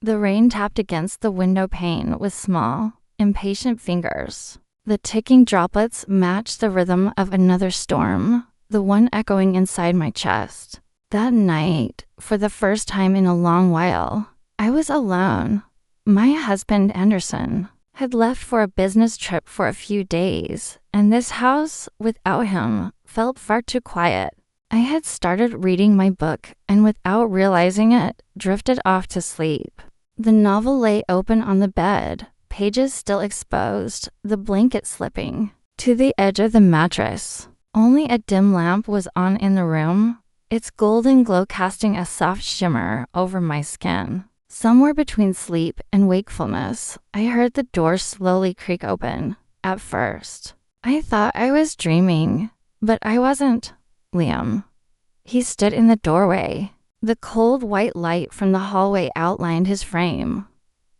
The rain tapped against the window pane with small, impatient fingers. The ticking droplets matched the rhythm of another storm, the one echoing inside my chest. That night, for the first time in a long while, I was alone. My husband, Anderson, had left for a business trip for a few days, and this house, without him, felt far too quiet. I had started reading my book and, without realizing it, drifted off to sleep. The novel lay open on the bed, pages still exposed, the blanket slipping to the edge of the mattress. Only a dim lamp was on in the room, its golden glow casting a soft shimmer over my skin. Somewhere between sleep and wakefulness, I heard the door slowly creak open. At first, I thought I was dreaming, but I wasn't. Liam. He stood in the doorway. The cold white light from the hallway outlined his frame,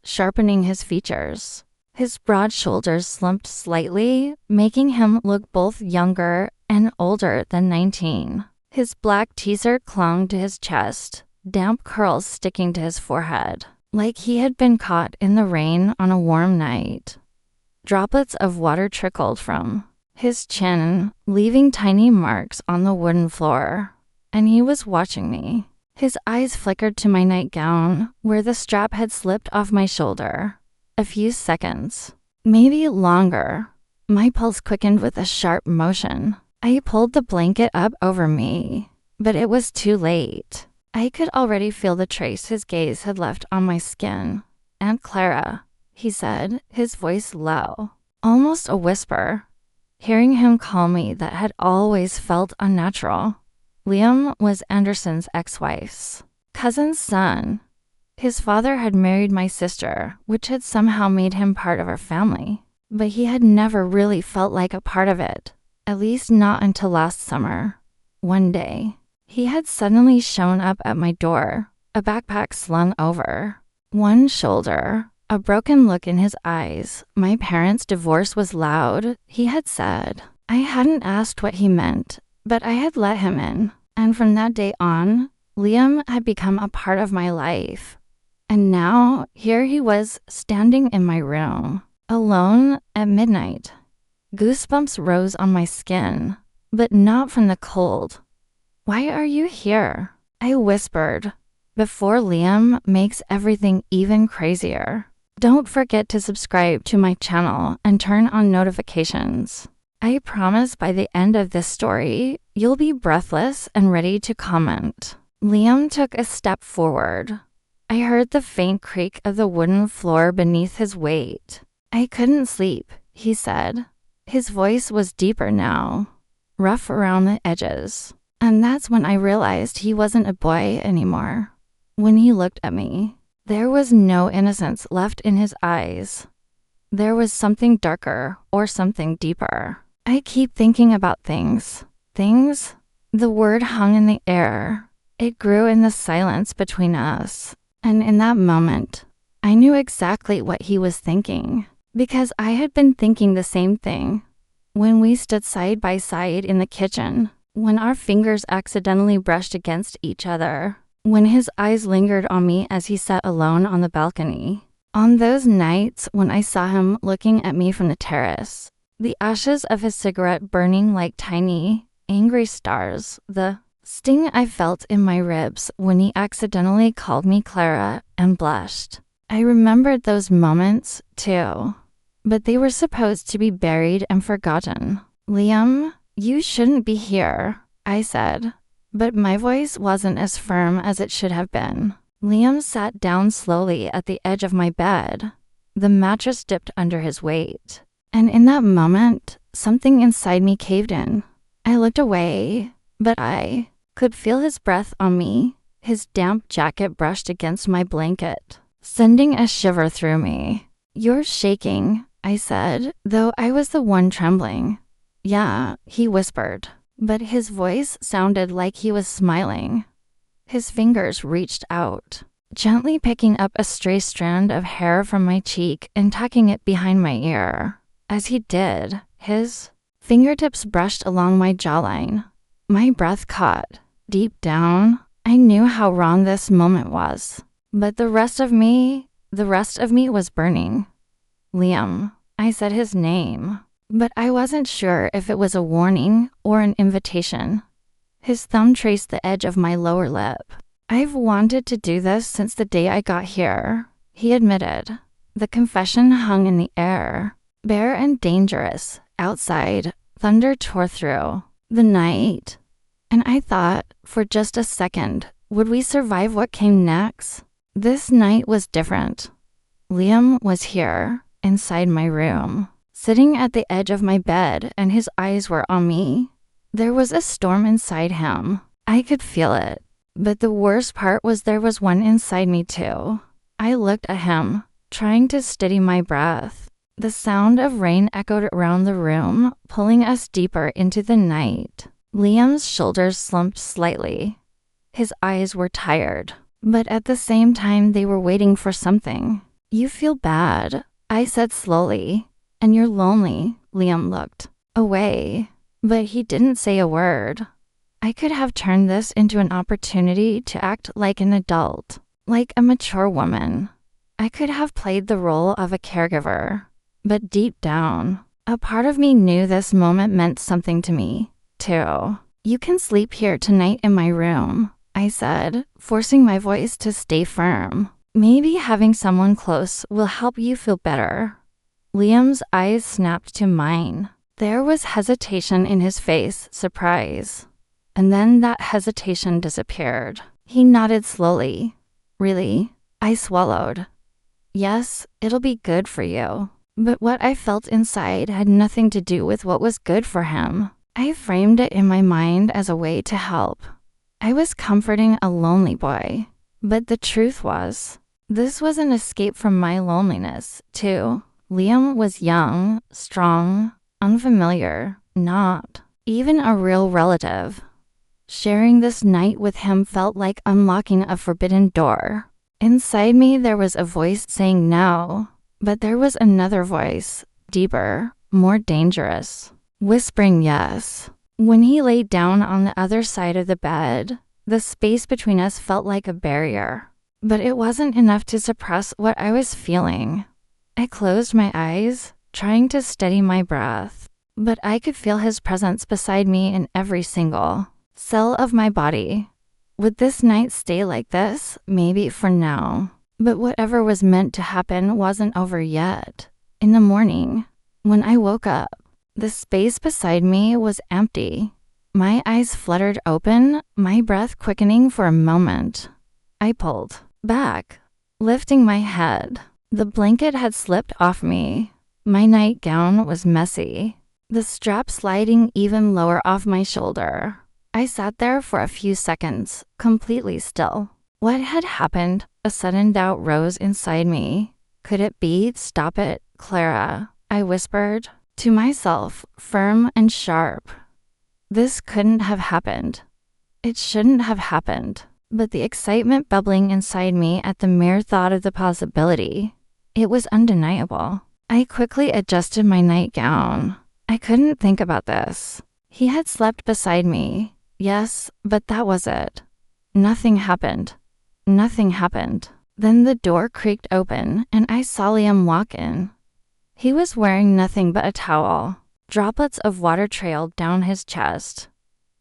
sharpening his features. His broad shoulders slumped slightly, making him look both younger and older than 19. His black t-shirt clung to his chest, damp curls sticking to his forehead, like he had been caught in the rain on a warm night. Droplets of water trickled from his chin, leaving tiny marks on the wooden floor, and he was watching me. His eyes flickered to my nightgown, where the strap had slipped off my shoulder. A few seconds, maybe longer. My pulse quickened with a sharp motion. I pulled the blanket up over me, but it was too late. I could already feel the trace his gaze had left on my skin. "Aunt Clara," he said, his voice low, almost a whisper. Hearing him call me that had always felt unnatural. Liam was Anderson's ex-wife's cousin's son. His father had married my sister, which had somehow made him part of our family, but he had never really felt like a part of it, at least not until last summer. One day, he had suddenly shown up at my door, a backpack slung over one shoulder, a broken look in his eyes. My parents' divorce was loud, he had said. I hadn't asked what he meant, but I had let him in, and from that day on, Liam had become a part of my life. And now, here he was, standing in my room, alone at midnight. Goosebumps rose on my skin, but not from the cold. "Why are you here?" I whispered, before Liam makes everything even crazier. Don't forget to subscribe to my channel and turn on notifications. I promise by the end of this story, you'll be breathless and ready to comment. Liam took a step forward. I heard the faint creak of the wooden floor beneath his weight. "I couldn't sleep," he said. His voice was deeper now, rough around the edges. And that's when I realized he wasn't a boy anymore. When he looked at me, there was no innocence left in his eyes. There was something darker or something deeper. I keep thinking about things. Things? The word hung in the air. It grew in the silence between us. And in that moment, I knew exactly what he was thinking, because I had been thinking the same thing. When we stood side by side in the kitchen, when our fingers accidentally brushed against each other, when his eyes lingered on me as he sat alone on the balcony. On those nights when I saw him looking at me from the terrace, the ashes of his cigarette burning like tiny, angry stars, the sting I felt in my ribs when he accidentally called me Clara and blushed. I remembered those moments, too, but they were supposed to be buried and forgotten. "Liam, you shouldn't be here," I said, but my voice wasn't as firm as it should have been. Liam sat down slowly at the edge of my bed. The mattress dipped under his weight. And in that moment, something inside me caved in. I looked away, but I could feel his breath on me. His damp jacket brushed against my blanket, sending a shiver through me. "You're shaking," I said, though I was the one trembling. "Yeah," he whispered, but his voice sounded like he was smiling. His fingers reached out, gently picking up a stray strand of hair from my cheek and tucking it behind my ear. As he did, his fingertips brushed along my jawline. My breath caught. Deep down, I knew how wrong this moment was. But the rest of me was burning. Liam. I said his name, but I wasn't sure if it was a warning or an invitation. His thumb traced the edge of my lower lip. I've wanted to do this since the day I got here, he admitted. The confession hung in the air. Bare and dangerous. Outside, thunder tore through the night. And I thought, for just a second, would we survive what came next? This night was different. Liam was here, inside my room, sitting at the edge of my bed, and his eyes were on me. There was a storm inside him. I could feel it. But the worst part was there was one inside me too. I looked at him, trying to steady my breath. The sound of rain echoed around the room, pulling us deeper into the night. Liam's shoulders slumped slightly. His eyes were tired, but at the same time they were waiting for something. You feel bad, I said slowly. And you're lonely. Liam looked away, but he didn't say a word. I could have turned this into an opportunity to act like an adult, like a mature woman. I could have played the role of a caregiver. But deep down, a part of me knew this moment meant something to me, too. You can sleep here tonight in my room, I said, forcing my voice to stay firm. Maybe having someone close will help you feel better. Liam's eyes snapped to mine. There was hesitation in his face, surprise. And then that hesitation disappeared. He nodded slowly. Really? I swallowed. Yes, it'll be good for you. But what I felt inside had nothing to do with what was good for him. I framed it in my mind as a way to help. I was comforting a lonely boy. But the truth was, this was an escape from my loneliness, too. Liam was young, strong, unfamiliar, not even a real relative. Sharing this night with him felt like unlocking a forbidden door. Inside me there was a voice saying no. But there was another voice, deeper, more dangerous, whispering yes. When he laid down on the other side of the bed, the space between us felt like a barrier. But it wasn't enough to suppress what I was feeling. I closed my eyes, trying to steady my breath. But I could feel his presence beside me in every single cell of my body. Would this night stay like this? Maybe for now. But whatever was meant to happen wasn't over yet. In the morning, when I woke up, the space beside me was empty. My eyes fluttered open, my breath quickening for a moment. I pulled back, lifting my head. The blanket had slipped off me. My nightgown was messy, the strap sliding even lower off my shoulder. I sat there for a few seconds, completely still. What had happened? A sudden doubt rose inside me. Could it be? Stop it, Clara, I whispered to myself, firm and sharp. This couldn't have happened. It shouldn't have happened. But the excitement bubbling inside me at the mere thought of the possibility, it was undeniable. I quickly adjusted my nightgown. I couldn't think about this. He had slept beside me. Yes, but that was it. Nothing happened. Nothing happened. Then the door creaked open and I saw Liam walk in. He was wearing nothing but a towel. Droplets of water trailed down his chest.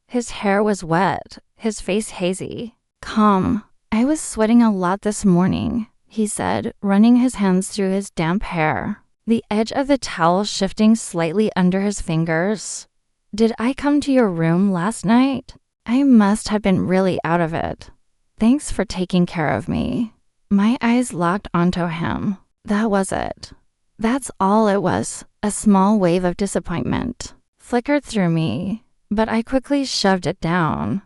His hair was wet, his face hazy. Calm. I was sweating a lot this morning, he said, running his hands through his damp hair, the edge of the towel shifting slightly under his fingers. Did I come to your room last night? I must have been really out of it. Thanks for taking care of me. My eyes locked onto him. That was it. That's all it was. A small wave of disappointment flickered through me, but I quickly shoved it down.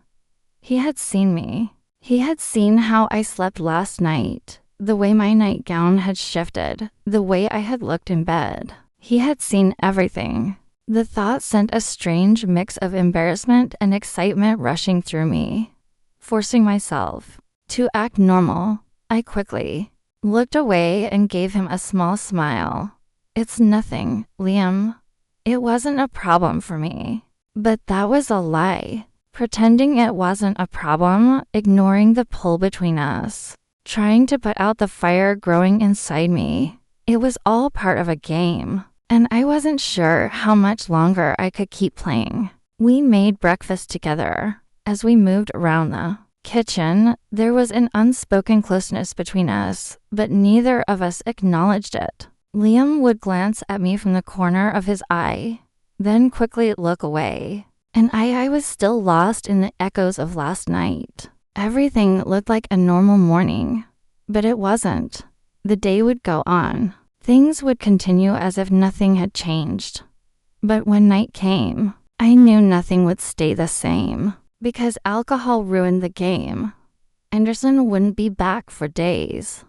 He had seen me. He had seen how I slept last night, the way my nightgown had shifted, the way I had looked in bed. He had seen everything. The thought sent a strange mix of embarrassment and excitement rushing through me. Forcing myself to act normal, I quickly looked away and gave him a small smile. It's nothing, Liam. It wasn't a problem for me. But that was a lie. Pretending it wasn't a problem, ignoring the pull between us. trying to put out the fire growing inside me. It was all part of a game, and I wasn't sure how much longer I could keep playing. We made breakfast together. As we moved around the kitchen, there was an unspoken closeness between us, but neither of us acknowledged it. Liam would glance at me from the corner of his eye, then quickly look away, and I was still lost in the echoes of last night. Everything looked like a normal morning, but it wasn't. The day would go on. Things would continue as if nothing had changed. But when night came, I knew nothing would stay the same. Because alcohol ruined the game, Anderson wouldn't be back for days.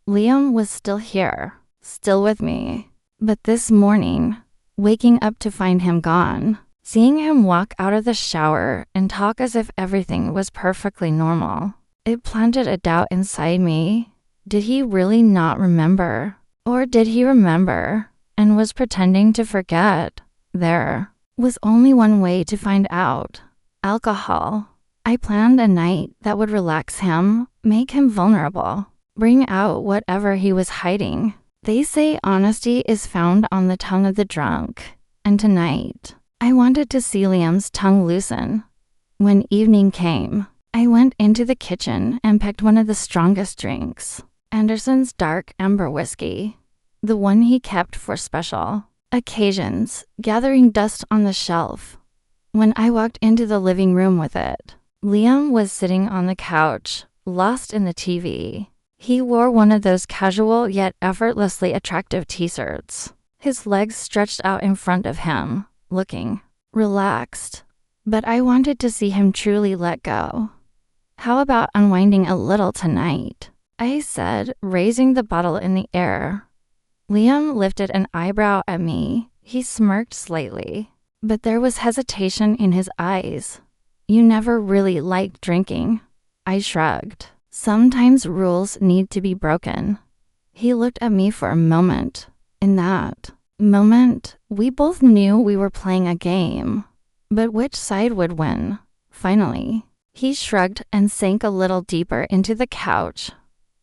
Liam was still here, still with me. But this morning, waking up to find him gone, seeing him walk out of the shower and talk as if everything was perfectly normal, it planted a doubt inside me. Did he really not remember? Or did he remember and was pretending to forget? There was only one way to find out. Alcohol. I planned a night that would relax him, make him vulnerable, bring out whatever he was hiding. They say honesty is found on the tongue of the drunk, and tonight, I wanted to see Liam's tongue loosen. When evening came, I went into the kitchen and picked one of the strongest drinks, Anderson's dark amber whiskey, the one he kept for special occasions, gathering dust on the shelf. When I walked into the living room with it, Liam was sitting on the couch, lost in the TV. He wore one of those casual yet effortlessly attractive t-shirts. His legs stretched out in front of him, looking relaxed. But I wanted to see him truly let go. How about unwinding a little tonight? I said, raising the bottle in the air. Liam lifted an eyebrow at me. He smirked slightly, but there was hesitation in his eyes. You never really liked drinking. I shrugged. Sometimes rules need to be broken. He looked at me for a moment. In that moment, we both knew we were playing a game. But which side would win? Finally, he shrugged and sank a little deeper into the couch.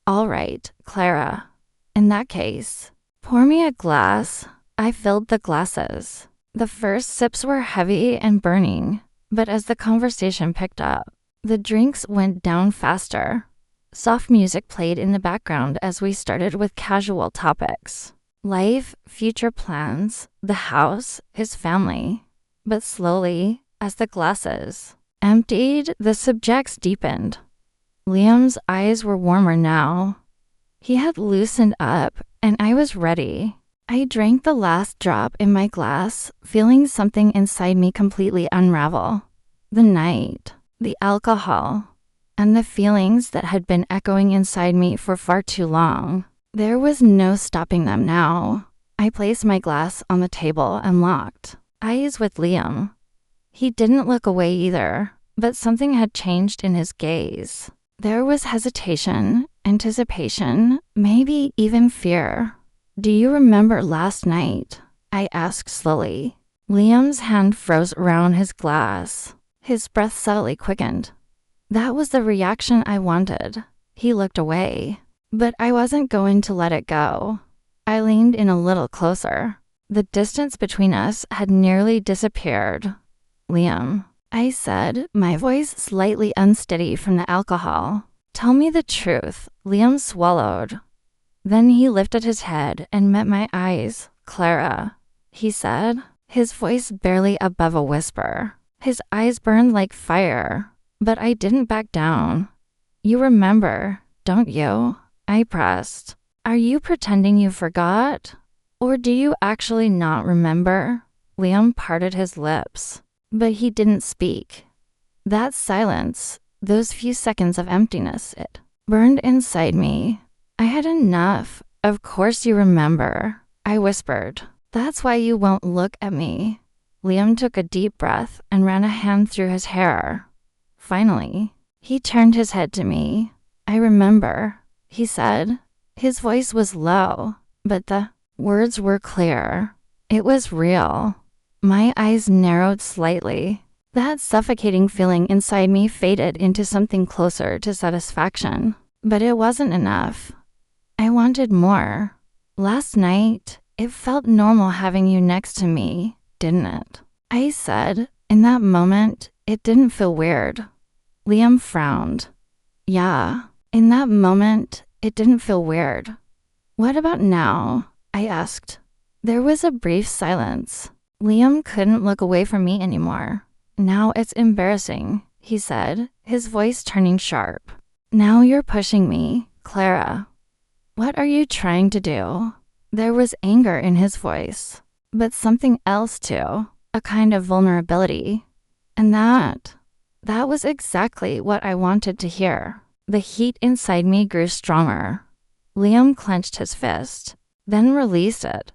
All right, Clara. In that case, pour me a glass. I filled the glasses. The first sips were heavy and burning, but as the conversation picked up, the drinks went down faster. Soft music played in the background as we started with casual topics. Life, future plans, the house, his family. But slowly, as the glasses emptied, the subjects deepened. Liam's eyes were warmer now. He had loosened up, and I was ready. I drank the last drop in my glass, feeling something inside me completely unravel. The night, the alcohol, and the feelings that had been echoing inside me for far too long. There was no stopping them now. I placed my glass on the table and locked eyes with Liam. He didn't look away either, but something had changed in his gaze. There was hesitation, anticipation, maybe even fear. Do you remember last night? I asked slowly. Liam's hand froze around his glass. His breath subtly quickened. That was the reaction I wanted. He looked away, but I wasn't going to let it go. I leaned in a little closer. The distance between us had nearly disappeared. Liam, I said, my voice slightly unsteady from the alcohol. Tell me the truth. Liam swallowed. Then he lifted his head and met my eyes. Clara, he said, his voice barely above a whisper. His eyes burned like fire, but I didn't back down. You remember, don't you? I pressed. Are you pretending you forgot? Or do you actually not remember? Liam parted his lips, but he didn't speak. That silence, those few seconds of emptiness, it burned inside me. I had enough. Of course you remember, I whispered. That's why you won't look at me. Liam took a deep breath and ran a hand through his hair. Finally, he turned his head to me. I remember, he said. His voice was low, but the words were clear. It was real. My eyes narrowed slightly. That suffocating feeling inside me faded into something closer to satisfaction. But it wasn't enough. I wanted more. Last night, it felt normal having you next to me, didn't it? I said. In that moment, it didn't feel weird. Liam frowned. Yeah, in that moment, it didn't feel weird. What about now? I asked. There was a brief silence. Liam couldn't look away from me anymore. Now it's embarrassing, he said, his voice turning sharp. Now you're pushing me, Clara. What are you trying to do? There was anger in his voice, but something else too, a kind of vulnerability. And that was exactly what I wanted to hear. The heat inside me grew stronger. Liam clenched his fist, then released it.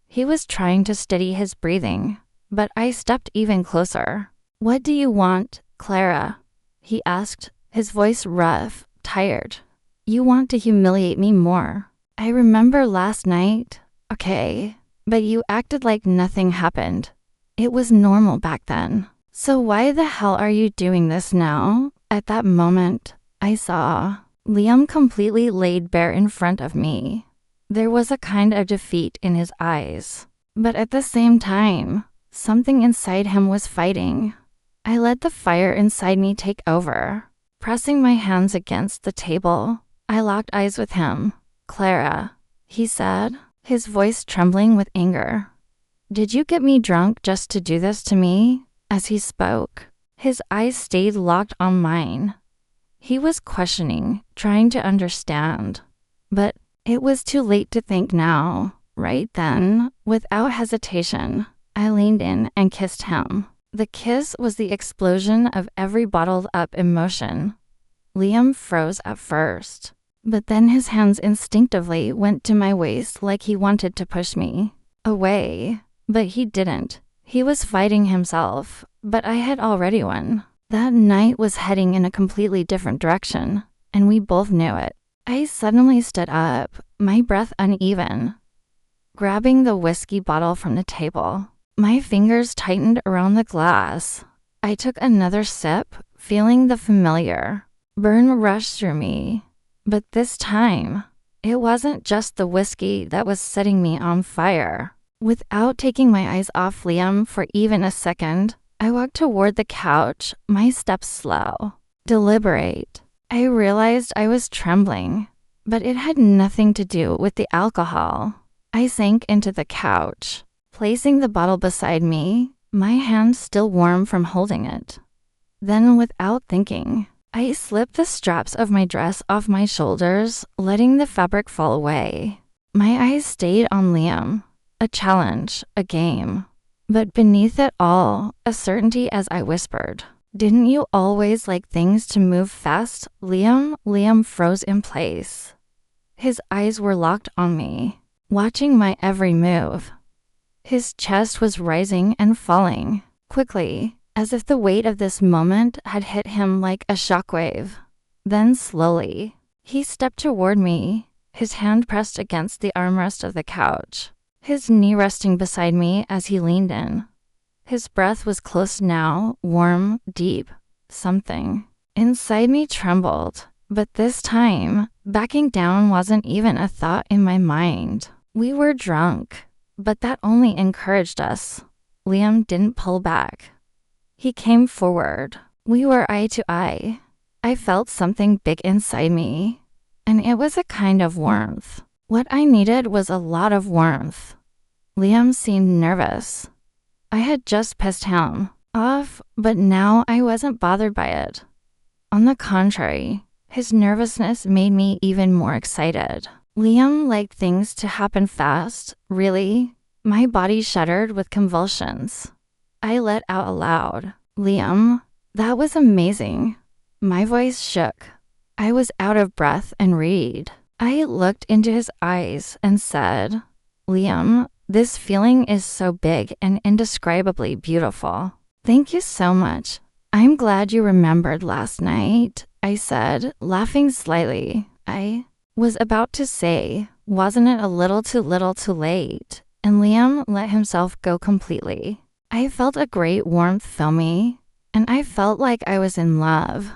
He was trying to steady his breathing, but I stepped even closer. What do you want, Clara? He asked, his voice rough, tired. You want to humiliate me more. I remember last night. Okay, but you acted like nothing happened. It was normal back then. So why the hell are you doing this now? At that moment, I saw Liam completely laid bare in front of me. There was a kind of defeat in his eyes. But at the same time, something inside him was fighting. I let the fire inside me take over. Pressing my hands against the table, I locked eyes with him. Clara, he said, his voice trembling with anger. Did you get me drunk just to do this to me? As he spoke, his eyes stayed locked on mine. He was questioning, trying to understand. But it was too late to think now. Right then, without hesitation, I leaned in and kissed him. The kiss was the explosion of every bottled-up emotion. Liam froze at first, but then his hands instinctively went to my waist like he wanted to push me away. But he didn't. He was fighting himself, but I had already won. That night was heading in a completely different direction, and we both knew it. I suddenly stood up, my breath uneven, grabbing the whiskey bottle from the table. My fingers tightened around the glass. I took another sip, feeling the familiar burn rush through me. But this time, it wasn't just the whiskey that was setting me on fire. Without taking my eyes off Liam for even a second, I walked toward the couch, my steps slow, deliberate. I realized I was trembling, but it had nothing to do with the alcohol. I sank into the couch, placing the bottle beside me, my hand still warm from holding it. Then, without thinking, I slipped the straps of my dress off my shoulders, letting the fabric fall away. My eyes stayed on Liam. A challenge, a game. But beneath it all, a certainty as I whispered, "Didn't you always like things to move fast, Liam?" Liam froze in place. His eyes were locked on me, watching my every move. His chest was rising and falling, quickly, as if the weight of this moment had hit him like a shockwave. Then slowly, he stepped toward me, his hand pressed against the armrest of the couch, his knee resting beside me as he leaned in. His breath was close now, warm, deep. Something inside me trembled, but this time, backing down wasn't even a thought in my mind. We were drunk, but that only encouraged us. Liam didn't pull back. He came forward. We were eye to eye. I felt something big inside me, and it was a kind of warmth. What I needed was a lot of warmth. Liam seemed nervous. I had just pissed him off, but now I wasn't bothered by it. On the contrary, his nervousness made me even more excited. Liam liked things to happen fast, really. My body shuddered with convulsions. I let out aloud, "Liam, that was amazing." My voice shook. I was out of breath and reed. I looked into his eyes and said, "Liam, this feeling is so big and indescribably beautiful. Thank you so much. I'm glad you remembered last night," I said, laughing slightly. I was about to say, "Wasn't it a little too late?" And Liam let himself go completely. I felt a great warmth fill me, and I felt like I was in love.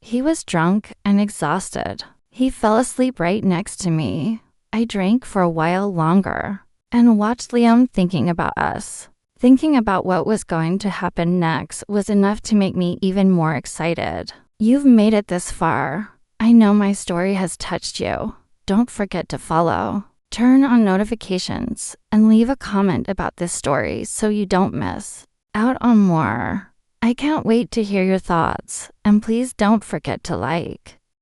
He was drunk and exhausted. He fell asleep right next to me. I drank for a while longer and watched Liam thinking about us. Thinking about what was going to happen next was enough to make me even more excited. You've made it this far. I know my story has touched you. Don't forget to follow, turn on notifications, and leave a comment about this story so you don't miss out on more. I can't wait to hear your thoughts, and please don't forget to like,